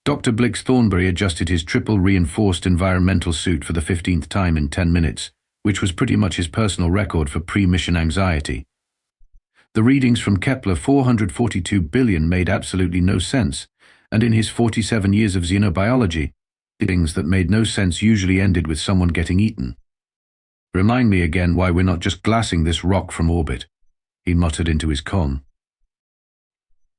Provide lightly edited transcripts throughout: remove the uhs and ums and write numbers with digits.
Dr. Blix Thornberry adjusted his triple-reinforced environmental suit for the 15th time in 10 minutes, which was pretty much his personal record for pre-mission anxiety. The readings from Kepler 442 billion made absolutely no sense, and in his 47 years of xenobiology, things that made no sense usually ended with someone getting eaten. "Remind me again why we're not just glassing this rock from orbit," he muttered into his con.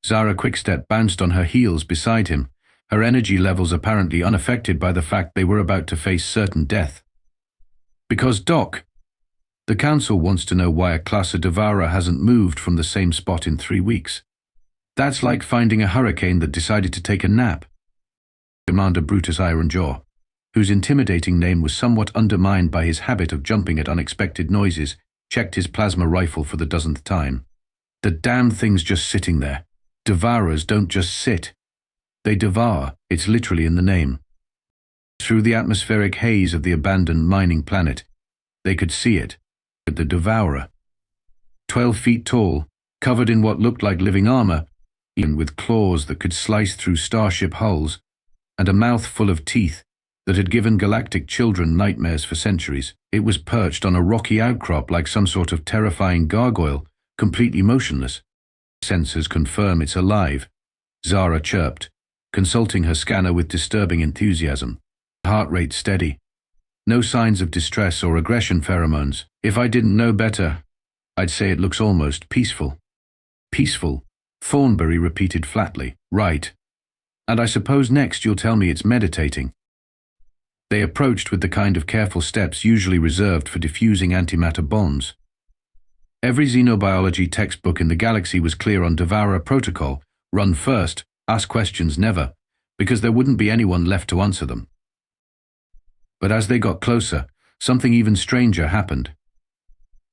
Zara Quickstep bounced on her heels beside him, her energy levels apparently unaffected by the fact they were about to face certain death. "Because, Doc, the Council wants to know why a Class-A Devourer hasn't moved from the same spot in 3 weeks. That's like finding a hurricane that decided to take a nap." Commander Brutus Ironjaw, whose intimidating name was somewhat undermined by his habit of jumping at unexpected noises, checked his plasma rifle for the dozenth time. "The damn thing's just sitting there. Devourers don't just sit. They devour, it's literally in the name." Through the atmospheric haze of the abandoned mining planet, they could see it. The Devourer. 12 feet tall, covered in what looked like living armor, even with claws that could slice through starship hulls, and a mouth full of teeth that had given galactic children nightmares for centuries. It was perched on a rocky outcrop like some sort of terrifying gargoyle, completely motionless. "Sensors confirm it's alive," Zara chirped, consulting her scanner with disturbing enthusiasm. Heart rate steady. No signs of distress or aggression pheromones. "If I didn't know better, I'd say it looks almost peaceful." "Peaceful?" Thornberry repeated flatly. "Right. And I suppose next you'll tell me it's meditating." They approached with the kind of careful steps usually reserved for defusing antimatter bombs. Every xenobiology textbook in the galaxy was clear on Devourer protocol: run first, ask questions never, because there wouldn't be anyone left to answer them. But as they got closer, something even stranger happened.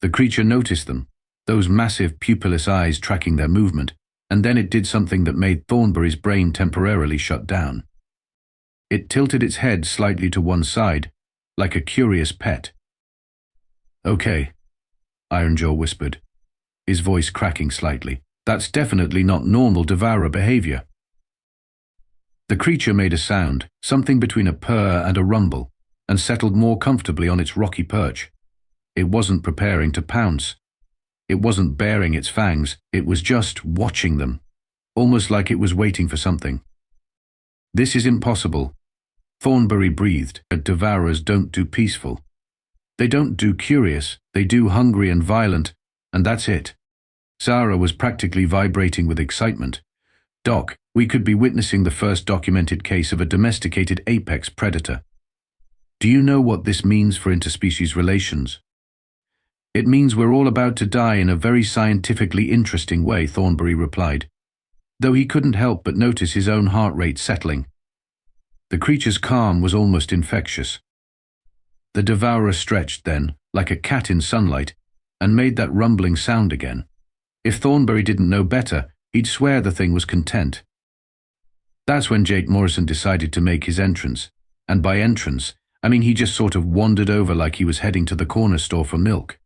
The creature noticed them, those massive pupilless eyes tracking their movement, and then it did something that made Thornberry's brain temporarily shut down. It tilted its head slightly to one side, like a curious pet. "Okay," Ironjaw whispered, his voice cracking slightly. "That's definitely not normal Devourer behavior." The creature made a sound, something between a purr and a rumble, and settled more comfortably on its rocky perch. It wasn't preparing to pounce. It wasn't baring its fangs, it was just watching them, almost like it was waiting for something. "This is impossible," Thornberry breathed. "But Devourers don't do peaceful. They don't do curious, they do hungry and violent, and that's it." Zara was practically vibrating with excitement. "Doc, we could be witnessing the first documented case of a domesticated apex predator. Do you know what this means for interspecies relations?" "It means we're all about to die in a very scientifically interesting way," Thornberry replied, though he couldn't help but notice his own heart rate settling. The creature's calm was almost infectious. The Devourer stretched then, like a cat in sunlight, and made that rumbling sound again. If Thornberry didn't know better, he'd swear the thing was content. That's when Jake Morrison decided to make his entrance, and by entrance, I mean he just sort of wandered over like he was heading to the corner store for milk.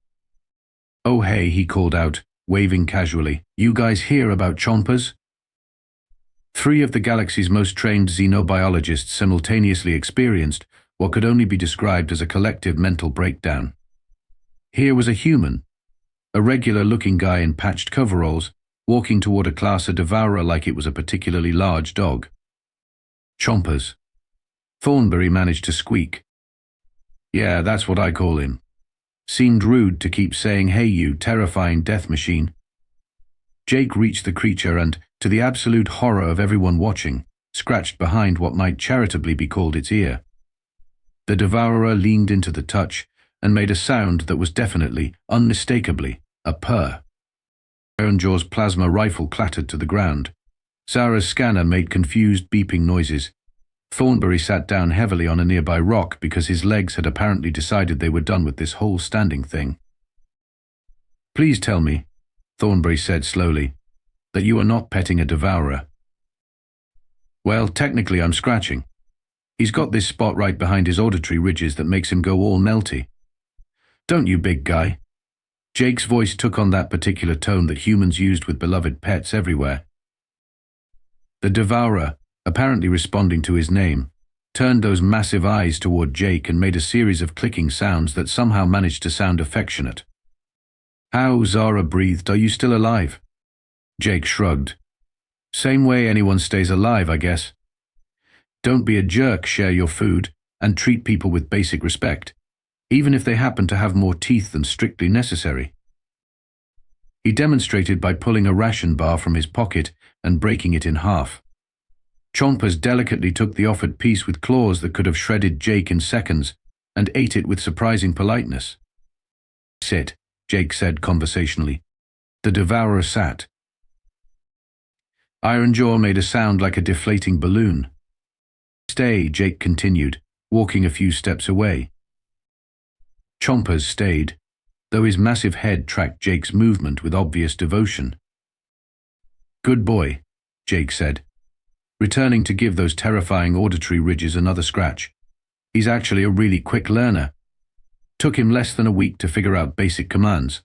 "Oh hey," he called out, waving casually. "You guys hear about chompers?" 3 of the galaxy's most trained xenobiologists simultaneously experienced what could only be described as a collective mental breakdown. Here was a human, a regular-looking guy in patched coveralls, walking toward a Class-A Devourer like it was a particularly large dog. "Chompers," Thornberry managed to squeak. "Yeah, that's what I call him. Seemed rude to keep saying, 'Hey you, terrifying death machine.'" Jake reached the creature and, to the absolute horror of everyone watching, scratched behind what might charitably be called its ear. The Devourer leaned into the touch and made a sound that was definitely, unmistakably, a purr. Ironjaw's plasma rifle clattered to the ground. Zara's scanner made confused beeping noises. Thornberry sat down heavily on a nearby rock because his legs had apparently decided they were done with this whole standing thing. "Please tell me," Thornberry said slowly, "that you are not petting a Devourer." "Well, technically I'm scratching. He's got this spot right behind his auditory ridges that makes him go all melty." "Don't you, big guy?" Jake's voice took on that particular tone that humans used with beloved pets everywhere. The Devourer, apparently responding to his name, turned those massive eyes toward Jake and made a series of clicking sounds that somehow managed to sound affectionate. "How?" Zara breathed. "Are you still alive?" Jake shrugged. "Same way anyone stays alive, I guess. Don't be a jerk, share your food, and treat people with basic respect, even if they happen to have more teeth than strictly necessary." He demonstrated by pulling a ration bar from his pocket and breaking it in half. Chompers delicately took the offered piece with claws that could have shredded Jake in seconds and ate it with surprising politeness. "Sit," Jake said conversationally. The Devourer sat. Ironjaw made a sound like a deflating balloon. "Stay," Jake continued, walking a few steps away. Chompers stayed, though his massive head tracked Jake's movement with obvious devotion. "Good boy," Jake said, returning to give those terrifying auditory ridges another scratch. "He's actually a really quick learner. Took him less than a week to figure out basic commands."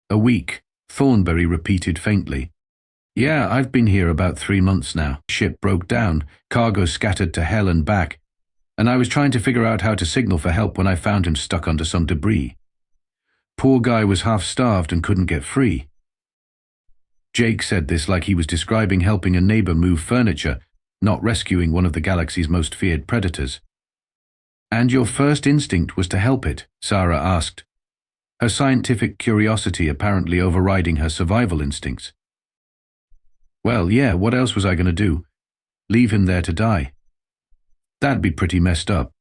"A week," Thornberry repeated faintly. "Yeah, I've been here about 3 months now. Ship broke down, cargo scattered to hell and back, and I was trying to figure out how to signal for help when I found him stuck under some debris. Poor guy was half-starved and couldn't get free." Jake said this like he was describing helping a neighbor move furniture, not rescuing one of the galaxy's most feared predators. "And your first instinct was to help it?" Zara asked, her scientific curiosity apparently overriding her survival instincts. "Well, yeah, what else was I going to do? Leave him there to die? That'd be pretty messed up."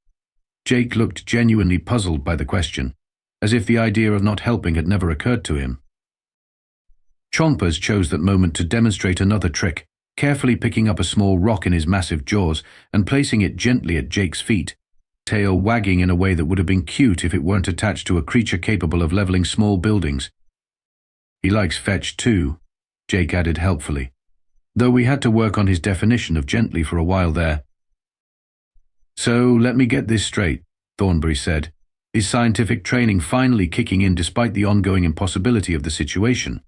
Jake looked genuinely puzzled by the question, as if the idea of not helping had never occurred to him. Chompers chose that moment to demonstrate another trick, carefully picking up a small rock in his massive jaws and placing it gently at Jake's feet, tail wagging in a way that would have been cute if it weren't attached to a creature capable of leveling small buildings. "He likes fetch too," Jake added helpfully, though we had to work on his definition of gently for a while there. "So let me get this straight," Thornberry said, his scientific training finally kicking in despite the ongoing impossibility of the situation.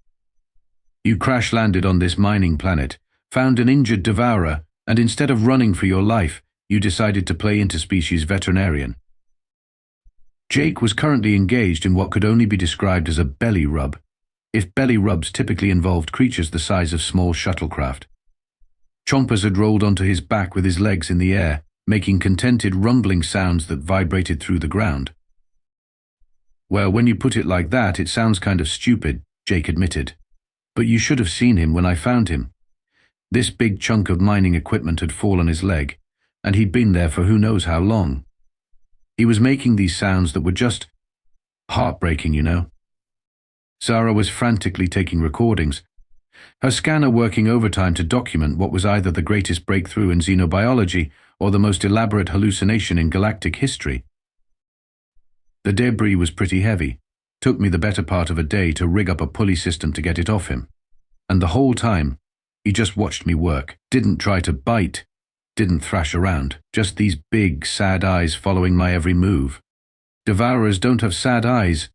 "You crash-landed on this mining planet, found an injured devourer, and instead of running for your life, you decided to play interspecies veterinarian." Jake was currently engaged in what could only be described as a belly rub, if belly rubs typically involved creatures the size of small shuttlecraft. Chompers had rolled onto his back with his legs in the air, making contented rumbling sounds that vibrated through the ground. "Well, when you put it like that, it sounds kind of stupid," Jake admitted. "But you should have seen him when I found him. This big chunk of mining equipment had fallen his leg, and he'd been there for who knows how long. He was making these sounds that were just heartbreaking, you know." Zara was frantically taking recordings, her scanner working overtime to document what was either the greatest breakthrough in xenobiology or the most elaborate hallucination in galactic history. The debris was pretty heavy. Took me the better part of a day to rig up a pulley system to get it off him. And the whole time, he just watched me work, didn't try to bite, didn't thrash around, just these big, sad eyes following my every move. "Devourers don't have sad eyes,"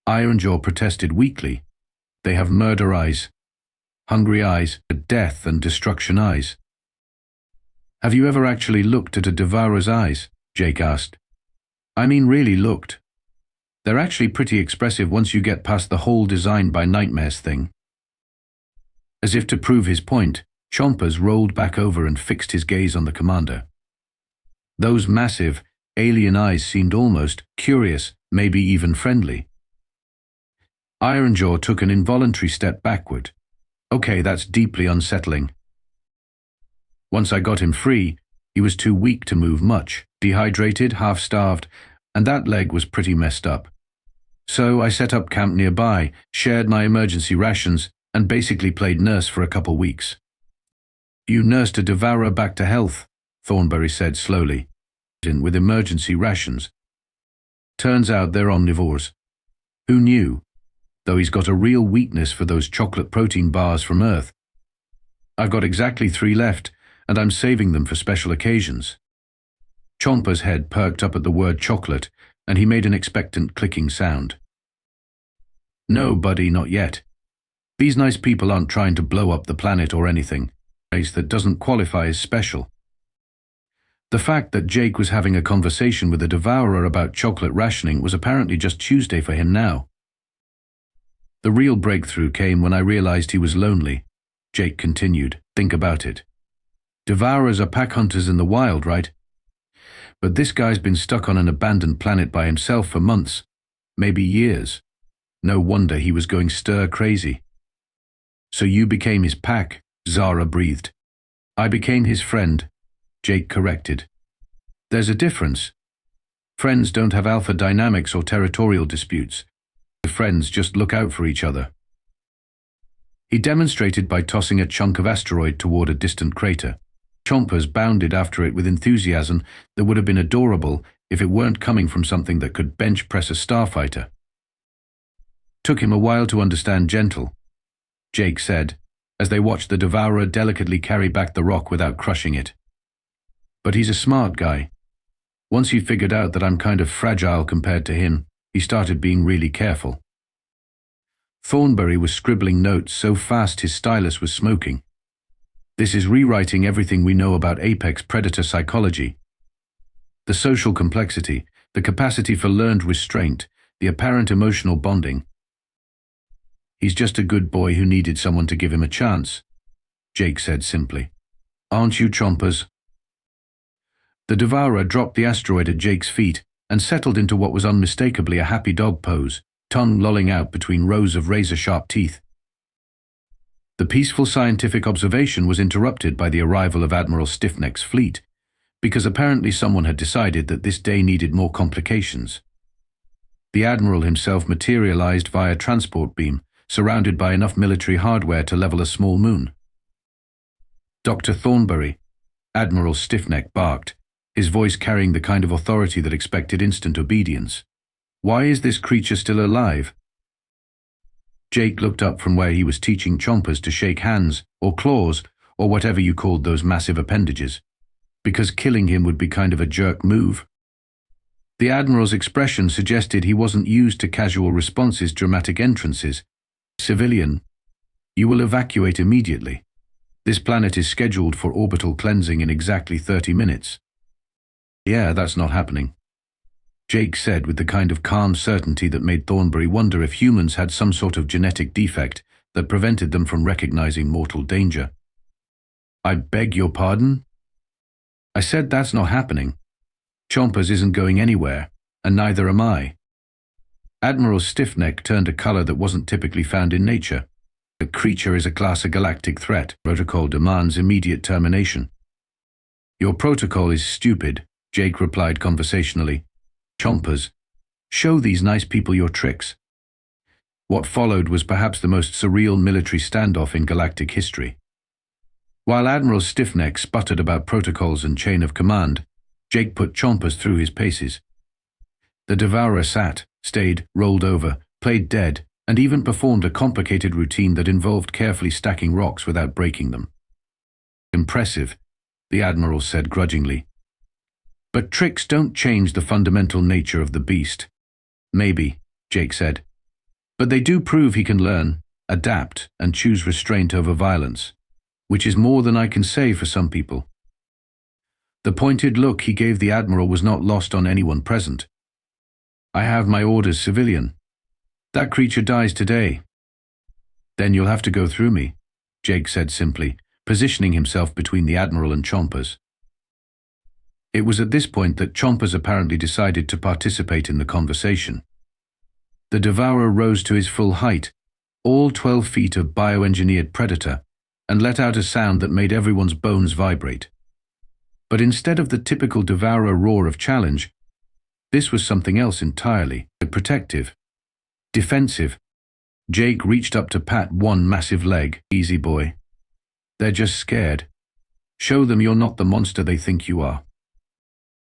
Ironjaw protested weakly. "They have murder eyes. Hungry eyes, death and destruction eyes." "Have you ever actually looked at a Devourer's eyes?" Jake asked. "I mean really looked. They're actually pretty expressive once you get past the whole design by nightmares thing." As if to prove his point, Chompers rolled back over and fixed his gaze on the commander. Those massive, alien eyes seemed almost curious, maybe even friendly. Ironjaw took an involuntary step backward. "Okay, that's deeply unsettling." Once I got him free, he was too weak to move much, dehydrated, half-starved, and that leg was pretty messed up. So I set up camp nearby, shared my emergency rations, and basically played nurse for a couple weeks. "You nursed a devourer back to health," Thornberry said slowly, "with emergency rations. Turns out they're omnivores. Who knew? Though he's got a real weakness for those chocolate protein bars from Earth. I've got exactly 3 left, and I'm saving them for special occasions." Chompers' head perked up at the word chocolate, and he made an expectant clicking sound. "No, buddy, not yet. These nice people aren't trying to blow up the planet or anything. A race that doesn't qualify as special. The fact that Jake was having a conversation with a Devourer about chocolate rationing was apparently just Tuesday for him now. The real breakthrough came when I realized he was lonely. Jake continued. Think about it. Devourers are pack hunters in the wild, right? But this guy's been stuck on an abandoned planet by himself for months, maybe years. No wonder he was going stir crazy. So you became his pack, Zara breathed. I became his friend, Jake corrected. There's a difference. Friends don't have alpha dynamics or territorial disputes. Friends just look out for each other. He demonstrated by tossing a chunk of asteroid toward a distant crater. Chompers bounded after it with enthusiasm that would have been adorable if it weren't coming from something that could bench press a starfighter. Took him a while to understand gentle, Jake said, as they watched the Devourer delicately carry back the rock without crushing it. But he's a smart guy. Once he figured out that I'm kind of fragile compared to him, he started being really careful. Thornberry was scribbling notes so fast his stylus was smoking. This is rewriting everything we know about apex predator psychology. The social complexity, the capacity for learned restraint, the apparent emotional bonding. He's just a good boy who needed someone to give him a chance, Jake said simply. Aren't you, Chompers? The Devourer dropped the asteroid at Jake's feet and settled into what was unmistakably a happy dog pose, tongue lolling out between rows of razor-sharp teeth. The peaceful scientific observation was interrupted by the arrival of Admiral Stiffneck's fleet, because apparently someone had decided that this day needed more complications. The Admiral himself materialized via transport beam, surrounded by enough military hardware to level a small moon. Dr. Thornberry, Admiral Stiffneck barked, his voice carrying the kind of authority that expected instant obedience. Why is this creature still alive? Jake looked up from where he was teaching Chompers to shake hands, or claws, or whatever you called those massive appendages. Because killing him would be kind of a jerk move. The Admiral's expression suggested he wasn't used to casual responses, dramatic entrances. Civilian, you will evacuate immediately. This planet is scheduled for orbital cleansing in exactly 30 minutes. Yeah, that's not happening, Jake said with the kind of calm certainty that made Thornberry wonder if humans had some sort of genetic defect that prevented them from recognizing mortal danger. I beg your pardon? I said that's not happening. Chompers isn't going anywhere, and neither am I. Admiral Stiffneck turned a color that wasn't typically found in nature. The creature is a Class-A galactic threat. Protocol demands immediate termination. Your protocol is stupid, Jake replied conversationally. Chompers, show these nice people your tricks. What followed was perhaps the most surreal military standoff in galactic history. While Admiral Stiffneck sputtered about protocols and chain of command, Jake put Chompers through his paces. The Devourer sat, stayed, rolled over, played dead, and even performed a complicated routine that involved carefully stacking rocks without breaking them. Impressive, the Admiral said grudgingly. But tricks don't change the fundamental nature of the beast. Maybe, Jake said. But they do prove he can learn, adapt, and choose restraint over violence, which is more than I can say for some people. The pointed look he gave the Admiral was not lost on anyone present. I have my orders, civilian. That creature dies today. Then you'll have to go through me, Jake said simply, positioning himself between the Admiral and Chompers. It was at this point that Chompers apparently decided to participate in the conversation. The Devourer rose to his full height, all 12 feet of bioengineered predator, and let out a sound that made everyone's bones vibrate. But instead of the typical Devourer roar of challenge, this was something else entirely. Protective. Defensive. Jake reached up to pat one massive leg. Easy, boy. They're just scared. Show them you're not the monster they think you are.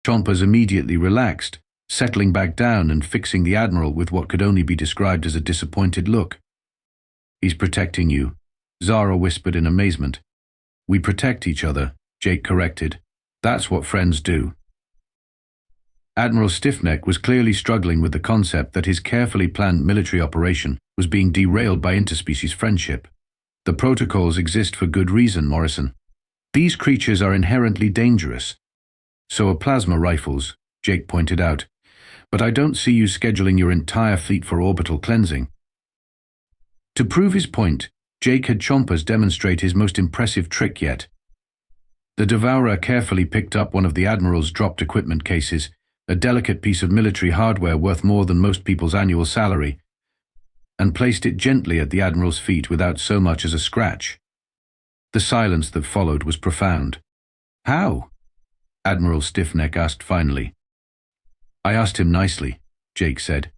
Chompers immediately relaxed, settling back down and fixing the Admiral with what could only be described as a disappointed look. He's protecting you, Zara whispered in amazement. We protect each other, Jake corrected. That's what friends do. Admiral Stiffneck was clearly struggling with the concept that his carefully planned military operation was being derailed by interspecies friendship. The protocols exist for good reason, Morrison. These creatures are inherently dangerous. So are plasma rifles, Jake pointed out. But I don't see you scheduling your entire fleet for orbital cleansing. To prove his point, Jake had Chompers demonstrate his most impressive trick yet. The Devourer carefully picked up one of the Admiral's dropped equipment cases, a delicate piece of military hardware worth more than most people's annual salary, and placed it gently at the Admiral's feet without so much as a scratch. The silence that followed was profound. "How?" Admiral Stiffneck asked finally. "I asked him nicely," Jake said.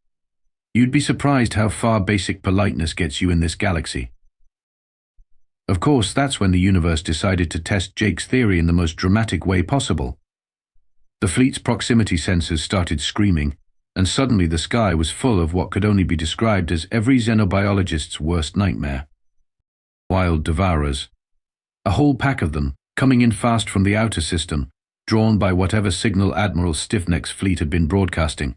"You'd be surprised how far basic politeness gets you in this galaxy." Of course, that's when the universe decided to test Jake's theory in the most dramatic way possible. The fleet's proximity sensors started screaming, and suddenly the sky was full of what could only be described as every xenobiologist's worst nightmare. Wild Devourers. A whole pack of them, coming in fast from the outer system, drawn by whatever signal Admiral Stiffneck's fleet had been broadcasting.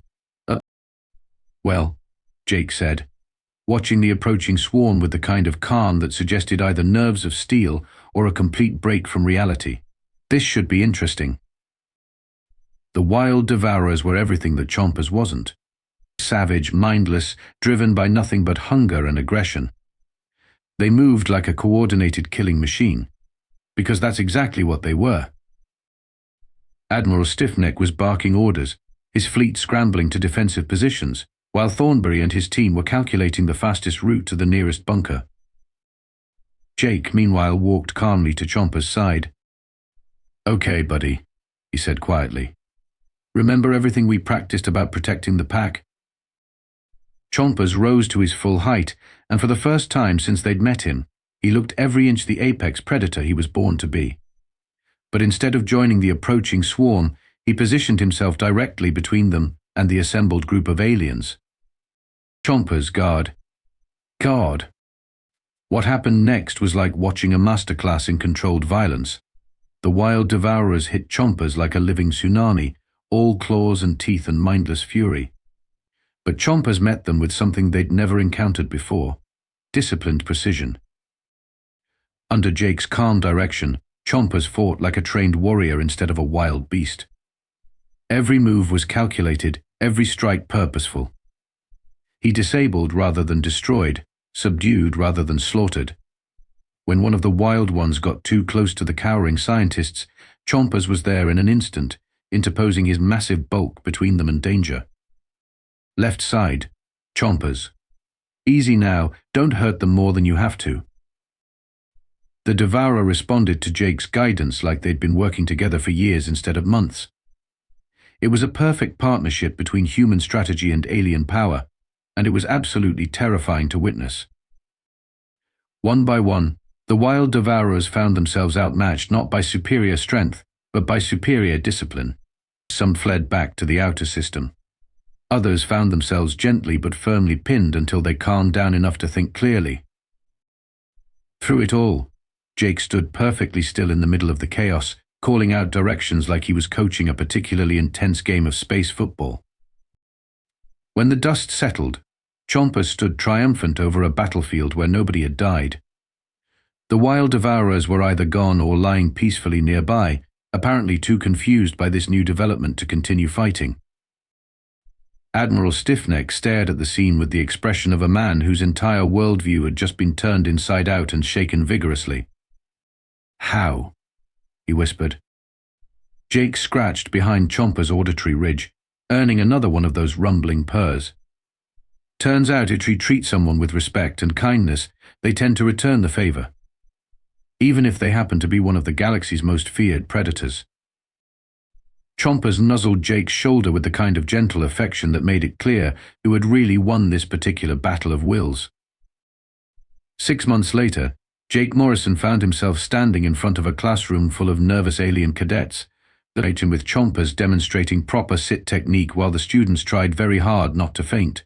Well, Jake said, watching the approaching swarm with the kind of calm that suggested either nerves of steel or a complete break from reality. This should be interesting. The wild Devourers were everything that Chompers wasn't. Savage, mindless, driven by nothing but hunger and aggression. They moved like a coordinated killing machine, because that's exactly what they were. Admiral Stiffneck was barking orders, his fleet scrambling to defensive positions, while Thornberry and his team were calculating the fastest route to the nearest bunker. Jake, meanwhile, walked calmly to Chompers' side. "Okay, buddy," he said quietly. "Remember everything we practiced about protecting the pack?" Chompers rose to his full height, and for the first time since they'd met him, he looked every inch the apex predator he was born to be. But instead of joining the approaching swarm, he positioned himself directly between them and the assembled group of aliens. Chompers, guard. God. What happened next was like watching a masterclass in controlled violence. The wild Devourers hit Chompers like a living tsunami, all claws and teeth and mindless fury. But Chompers met them with something they'd never encountered before: disciplined precision. Under Jake's calm direction, Chompers fought like a trained warrior instead of a wild beast. Every move was calculated, every strike purposeful. He disabled rather than destroyed, subdued rather than slaughtered. When one of the wild ones got too close to the cowering scientists, Chompers was there in an instant, interposing his massive bulk between them and danger. Left side, Chompers. Easy now, don't hurt them more than you have to. The Devourer responded to Jake's guidance like they'd been working together for years instead of months. It was a perfect partnership between human strategy and alien power, and it was absolutely terrifying to witness. One by one, the wild Devourers found themselves outmatched not by superior strength, but by superior discipline. Some fled back to the outer system. Others found themselves gently but firmly pinned until they calmed down enough to think clearly. Through it all, Jake stood perfectly still in the middle of the chaos, calling out directions like he was coaching a particularly intense game of space football. When the dust settled, Chompers stood triumphant over a battlefield where nobody had died. The wild Devourers were either gone or lying peacefully nearby, apparently too confused by this new development to continue fighting. Admiral Stiffneck stared at the scene with the expression of a man whose entire worldview had just been turned inside out and shaken vigorously. "How?" he whispered. Jake scratched behind Chompers' auditory ridge, earning another one of those rumbling purrs. Turns out if you treat someone with respect and kindness, they tend to return the favor, even if they happen to be one of the galaxy's most feared predators. Chompers nuzzled Jake's shoulder with the kind of gentle affection that made it clear who had really won this particular battle of wills. 6 months later, Jake Morrison found himself standing in front of a classroom full of nervous alien cadets, with Chompers demonstrating proper sit technique while the students tried very hard not to faint.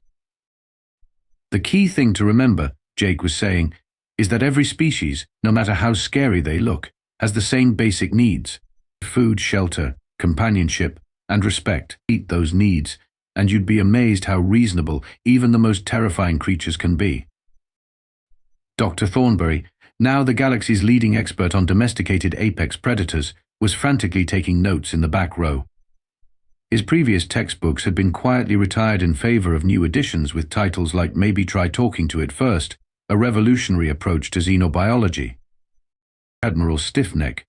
"The key thing to remember," Jake was saying, "is that every species, no matter how scary they look, has the same basic needs: food, shelter, companionship, and respect. Eat those needs, and you'd be amazed how reasonable even the most terrifying creatures can be." Dr. Thornberry, now the galaxy's leading expert on domesticated apex predators, was frantically taking notes in the back row. His previous textbooks had been quietly retired in favor of new editions with titles like Maybe Try Talking to It First, a revolutionary approach to xenobiology. Admiral Stiffneck,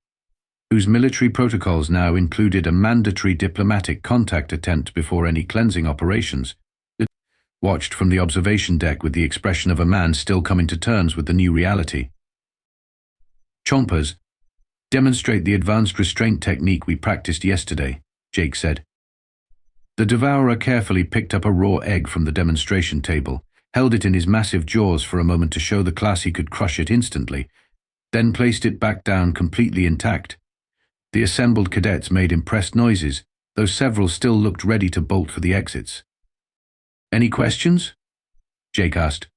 whose military protocols now included a mandatory diplomatic contact attempt before any cleansing operations, watched from the observation deck with the expression of a man still coming to terms with the new reality. Chompers, demonstrate the advanced restraint technique we practiced yesterday, Jake said. The Devourer carefully picked up a raw egg from the demonstration table, held it in his massive jaws for a moment to show the class he could crush it instantly, then placed it back down completely intact. The assembled cadets made impressed noises, though several still looked ready to bolt for the exits. Any questions? Jake asked.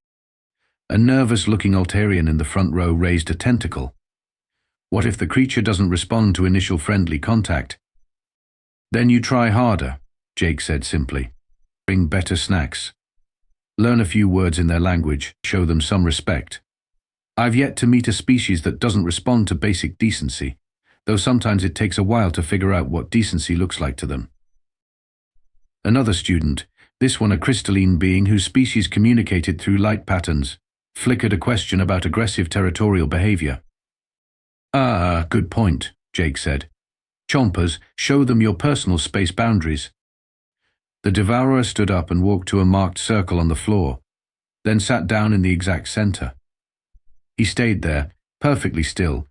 A nervous-looking Altarian in the front row raised a tentacle. What if the creature doesn't respond to initial friendly contact? Then you try harder, Jake said simply. Bring better snacks. Learn a few words in their language, show them some respect. I've yet to meet a species that doesn't respond to basic decency, though sometimes it takes a while to figure out what decency looks like to them. Another student, this one a crystalline being whose species communicated through light patterns, flickered a question about aggressive territorial behavior. Good point, Jake said. Chompers, show them your personal space boundaries. The Devourer stood up and walked to a marked circle on the floor, then sat down in the exact center. He stayed there, perfectly still,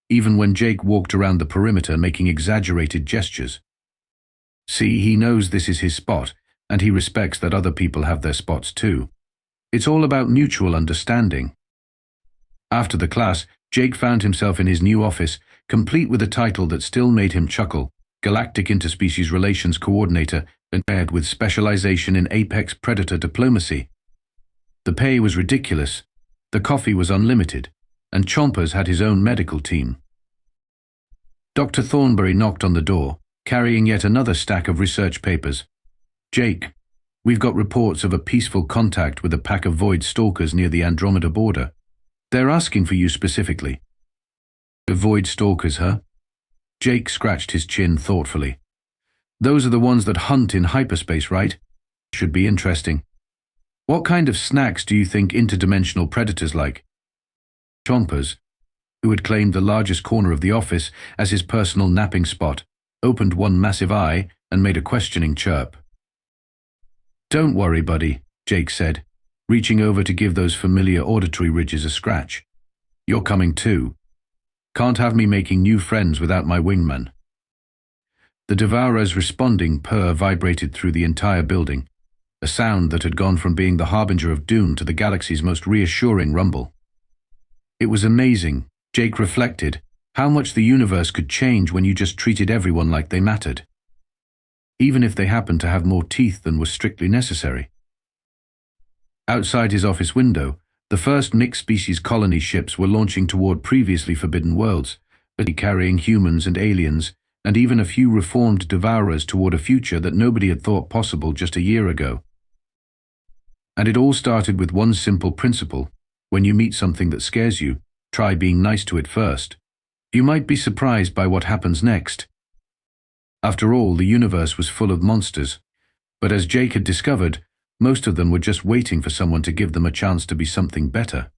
even when Jake walked around the perimeter making exaggerated gestures. See, he knows this is his spot, and he respects that other people have their spots too. It's all about mutual understanding. After the class, Jake found himself in his new office, complete with a title that still made him chuckle, Galactic Interspecies Relations Coordinator, and paired with specialization in apex predator diplomacy. The pay was ridiculous, the coffee was unlimited, and Chompers had his own medical team. Dr. Thornberry knocked on the door, carrying yet another stack of research papers. Jake, we've got reports of a peaceful contact with a pack of void stalkers near the Andromeda border. They're asking for you specifically. Void stalkers, huh? Jake scratched his chin thoughtfully. Those are the ones that hunt in hyperspace, right? Should be interesting. What kind of snacks do you think interdimensional predators like? Chompers, who had claimed the largest corner of the office as his personal napping spot, opened one massive eye and made a questioning chirp. Don't worry, buddy, Jake said, reaching over to give those familiar auditory ridges a scratch. You're coming too. Can't have me making new friends without my wingman. The Devourer's responding purr vibrated through the entire building, a sound that had gone from being the harbinger of doom to the galaxy's most reassuring rumble. It was amazing, Jake reflected, how much the universe could change when you just treated everyone like they mattered, even if they happened to have more teeth than was strictly necessary. Outside his office window, the first mixed-species colony ships were launching toward previously forbidden worlds, carrying humans and aliens, and even a few reformed Devourers toward a future that nobody had thought possible just a year ago. And it all started with one simple principle: when you meet something that scares you, try being nice to it first. You might be surprised by what happens next. After all, the universe was full of monsters, but as Jake had discovered, most of them were just waiting for someone to give them a chance to be something better.